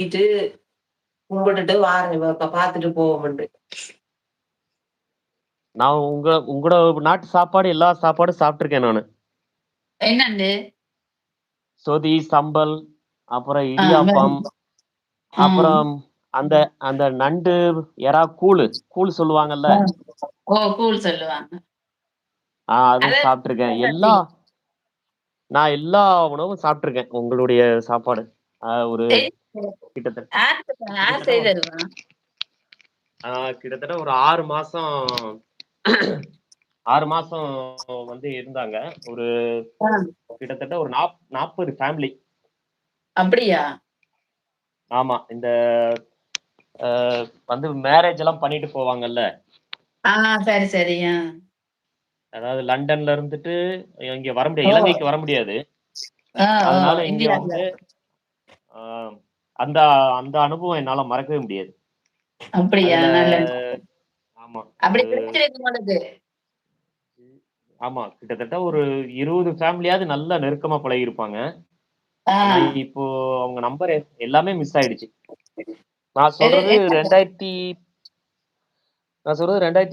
ட்டு கும்பிட்டுட்டு வாரேன் பாத்துட்டு போவோம்ண்டு. நான் உங்களோட நாட்டு சாப்பாடு எல்லா சாப்பாடும் சாப்பிட்டுருக்கேன் நானு. என்னண்டு? சொதி, சம்பல், அப்புறம் ஆ வேற இடியாப்பம், ம். அப்புறம் அந்த அந்த நண்டு, எறா கூழு சொல்லுவாங்கல்ல. ஓ! கூழ் சொல்லுவாங்க. அதுவும் சாப்பிட்டுருக்கேன். நான் எல்லா உணவும் சாப்பிட்டுருக்கேன். உங்களுடைய சாப்பாடு. ஒரு கிட்டத்தட்ட யார் கிட்டத்தட்ட ஒரு செய்ததுமா? கிட்டத்தட்ட ஒரு 6 மாசம் 6 மாசம் வந்து இருந்தாங்க. ஒரு ஆ. கிட்டத்தட்ட ஒரு 40 ஃபேமிலி. அப்படியா? ஆமா. இந்த வந்து மேரேஜ் எல்லாம் பண்ணிட்டு போவாங்கல்ல. ஆ சரி, சரி. அதாவது லண்டன்ல இருந்துட்டு இங்க வர முடியாது. ஓ! இலங்கைக்கு வர முடியாது. ஆ, ஓ! அதனால இங்க இந்தியாவுல. வந்து அ அந்த அந்த அனுபவம் என்னால மறக்கவே முடியாது. அப்படியா? அதுல நல்லது. ஆமா. அப்படி கிடைச்சிருக்கு உங்களுக்கு. ஆமா. கிட்டத்தட்ட ஒரு 20 ஃபேமிலியாவது நல்லா நெருக்கமா பழகியிருப்பாங்க. ஆ. ஆனா இப்போ அவங்க நம்பர் எல்லாமே மிஸ் ஆயிடுச்சு. நான் எது சொல்றது எந்த 2000 நான் சொல்றது 2010